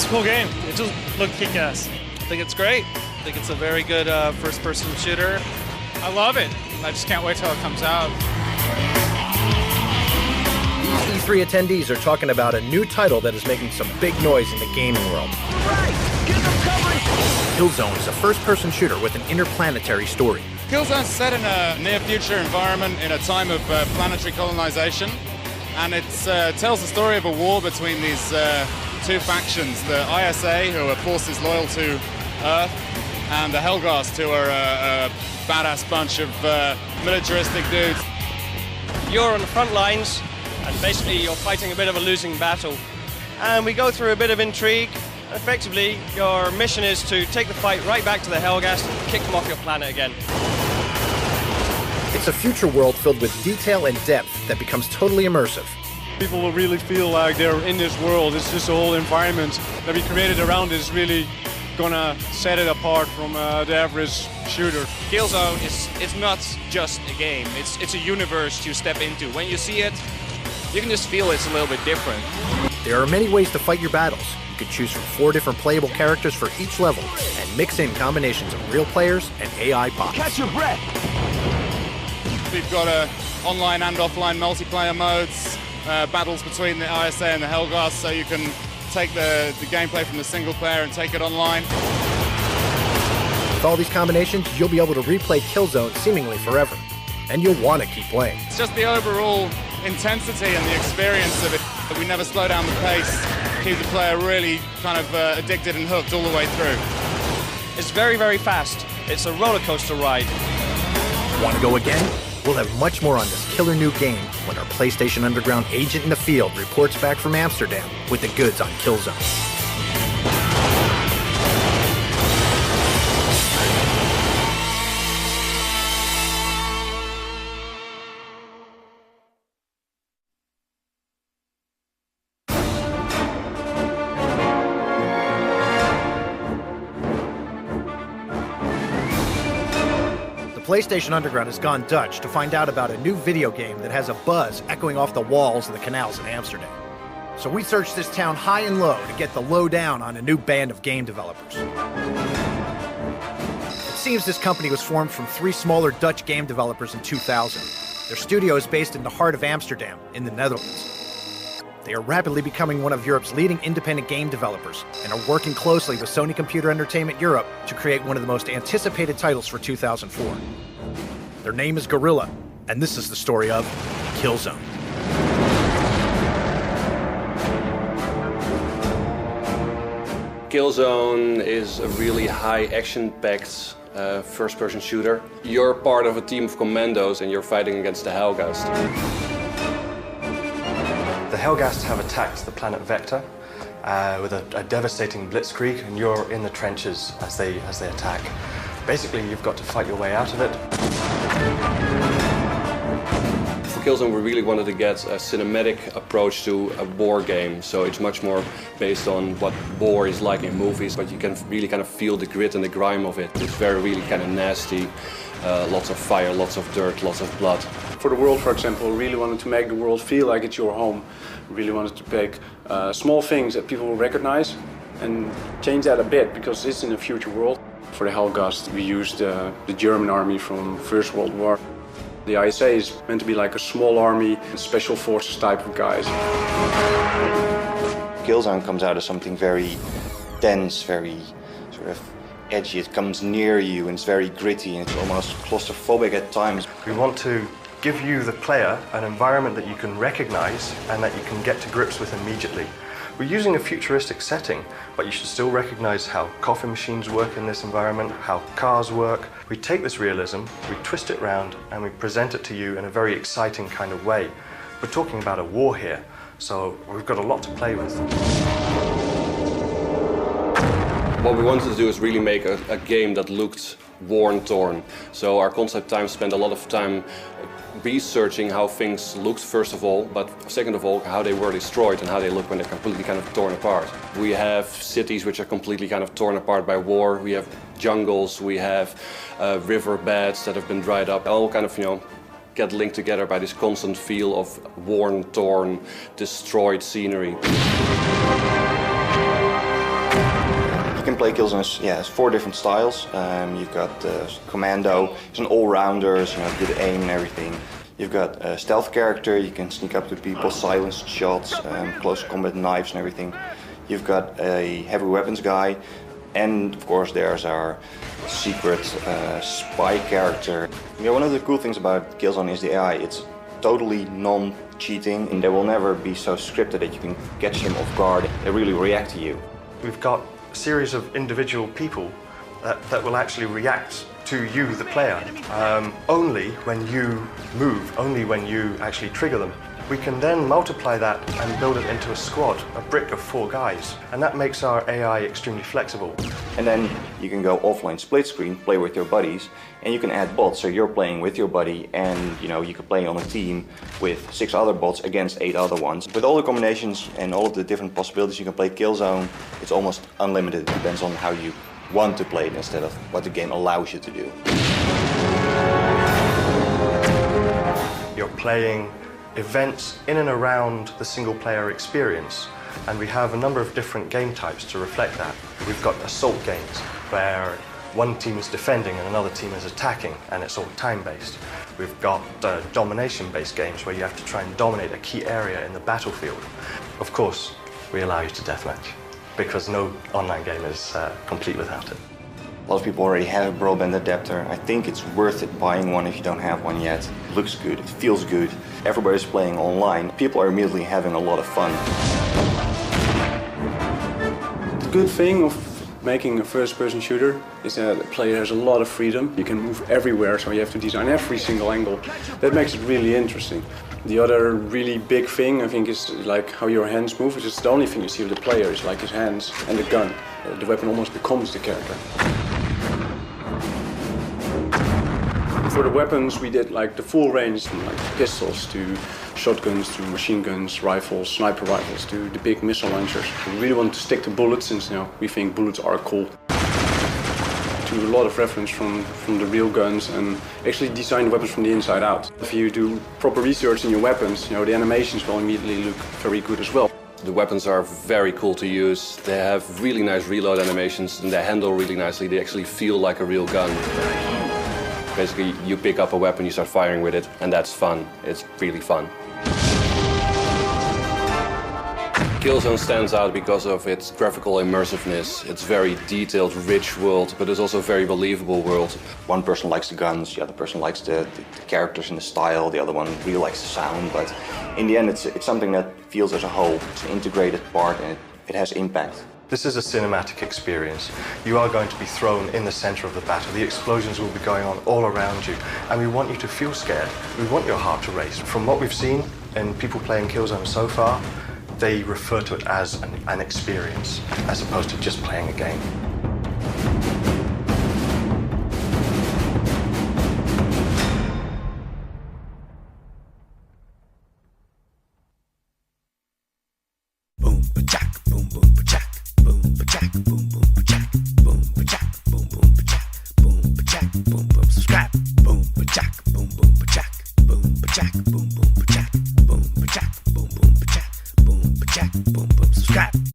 It's a cool game. It just looked kick-ass. I think it's great. I think it's a very good first-person shooter. I love it. I just can't wait till it comes out. These E3 attendees are talking about a new title that is making some big noise in the gaming world. Killzone is a first-person shooter with an interplanetary story. Killzone's set in a near-future environment in a time of planetary colonization, and it tells the story of a war between these two factions, the ISA, who are forces loyal to Earth, and the Helghast, who are a badass bunch of militaristic dudes. You're on the front lines, and basically you're fighting a bit of a losing battle. And we go through a bit of intrigue. Effectively, your mission is to take the fight right back to the Helghast and kick them off your planet again. It's a future world filled with detail and depth that becomes totally immersive. People will really feel like they're in this world. It's just a whole environment that we created around is really gonna set it apart from the average shooter. Killzone is not just a game. It's a universe you step into. When you see it, you can just feel it's a little bit different. There are many ways to fight your battles. You can choose from 4 different playable characters for each level and mix in combinations of real players and AI bots. Catch your breath! We've got online and offline multiplayer modes, battles between the ISA and the Helghast, so you can take the gameplay from the single player and take it online. With all these combinations, you'll be able to replay Killzone seemingly forever, and you'll want to keep playing. It's just the overall intensity and the experience of it. We never slow down the pace, keep the player really kind of addicted and hooked all the way through. It's very, very fast. It's a roller coaster ride. Want to go again? We'll have much more on this killer new game when our PlayStation Underground agent in the field reports back from Amsterdam with the goods on Killzone. PlayStation Underground has gone Dutch to find out about a new video game that has a buzz echoing off the walls of the canals in Amsterdam. So we searched this town high and low to get the lowdown on a new band of game developers. It seems this company was formed from 3 smaller Dutch game developers in 2000. Their studio is based in the heart of Amsterdam, in the Netherlands. They are rapidly becoming one of Europe's leading independent game developers and are working closely with Sony Computer Entertainment Europe to create one of the most anticipated titles for 2004. Their name is Guerrilla, and this is the story of Killzone. Killzone is a really high action-packed first-person shooter. You're part of a team of commandos and you're fighting against the Helghast. The Helghast have attacked the planet Vector with a devastating blitzkrieg, and you're in the trenches as they attack. Basically, you've got to fight your way out of it. For Killzone, we really wanted to get a cinematic approach to a war game, so it's much more based on what war is like in movies, but you can really kind of feel the grit and the grime of it. It's really kind of nasty, lots of fire, lots of dirt, lots of blood. For the world, for example, really wanted to make the world feel like it's your home. Really wanted to pick small things that people will recognize and change that a bit, because it's in a future world. For the Helghast, we used the German army from First World War. The ISA is meant to be like a small army, special forces type of guys. Killzone comes out as something very dense, very sort of edgy. It comes near you and it's very gritty and it's almost claustrophobic at times. We want to give you, the player, an environment that you can recognize and that you can get to grips with immediately. We're using a futuristic setting, but you should still recognize how coffee machines work in this environment, how cars work. We take this realism, we twist it round, and we present it to you in a very exciting kind of way. We're talking about a war here, so we've got a lot to play with. What we wanted to do is really make a game that looked war-torn. So our concept team spent a lot of time researching how things looked, first of all, but second of all, how they were destroyed and how they look when they're completely kind of torn apart. We have cities which are completely kind of torn apart by war. We have jungles, we have riverbeds that have been dried up, all kind of, get linked together by this constant feel of worn, torn, destroyed scenery. play Killzone as 4 different styles. You've got Commando, he's an all-rounder, good aim and everything. You've got a stealth character, you can sneak up to people, silenced shots, close combat knives and everything. You've got a heavy weapons guy, and of course there's our secret spy character. One of the cool things about Killzone is the AI. It's totally non-cheating, and they will never be so scripted that you can catch them off guard. They really react to you. We've got a series of individual people that will actually react to you, the player, only when you move, only when you actually trigger them. We can then multiply that and build it into a squad, a brick of 4 guys, and that makes our AI extremely flexible. And then you can go offline split screen, play with your buddies, and you can add bots, so you're playing with your buddy, and you can play on a team with 6 other bots against 8 other ones. With all the combinations and all of the different possibilities you can play Killzone, it's almost unlimited. It depends on how you want to play it instead of what the game allows you to do. You're playing events in and around the single-player experience, and we have a number of different game types to reflect that. We've got assault games, where one team is defending and another team is attacking, and it's all time-based. We've got domination-based games, where you have to try and dominate a key area in the battlefield. Of course, we allow you to deathmatch, because no online game is complete without it. A lot of people already have a broadband adapter. I think it's worth it buying one if you don't have one yet. It looks good, it feels good. Everybody's playing online. People are immediately having a lot of fun. The good thing of making a first-person shooter is that the player has a lot of freedom. You can move everywhere, so you have to design every single angle. That makes it really interesting. The other really big thing, I think, is like how your hands move. It's just the only thing you see of the player is like his hands and the gun. The weapon almost becomes the character. For the weapons, we did like the full range, from like pistols to shotguns to machine guns, rifles, sniper rifles to the big missile launchers. We really wanted to stick to bullets since we think bullets are cool. To a lot of reference from the real guns, and actually design the weapons from the inside out. If you do proper research in your weapons, the animations will immediately look very good as well. The weapons are very cool to use. They have really nice reload animations and they handle really nicely. They actually feel like a real gun. Basically, you pick up a weapon, you start firing with it, and that's fun. It's really fun. Killzone stands out because of its graphical immersiveness. It's very detailed, rich world, but it's also a very believable world. One person likes the guns, the other person likes the characters and the style, the other one really likes the sound, but in the end it's something that feels as a whole. It's an integrated part and it has impact. This is a cinematic experience. You are going to be thrown in the center of the battle. The explosions will be going on all around you, and we want you to feel scared. We want your heart to race. From what we've seen in people playing Killzone so far, they refer to it as an experience, as opposed to just playing a game. Boom, ba-jack, boom, boom, ba-jack, boom, ba-jack, boom, boom, ba-jack, boom, ba-jack, boom, boom, ba-jack, boom, ba-jack, boom, boom, subscribe, boom, ba-jack, boom, boom, ba-jack, boom, ba-jack, boom, boom, ba-jack, boom, ba-jack, boom, boom, ba-jack, boom, ba-jack, boom, boom, subscribe.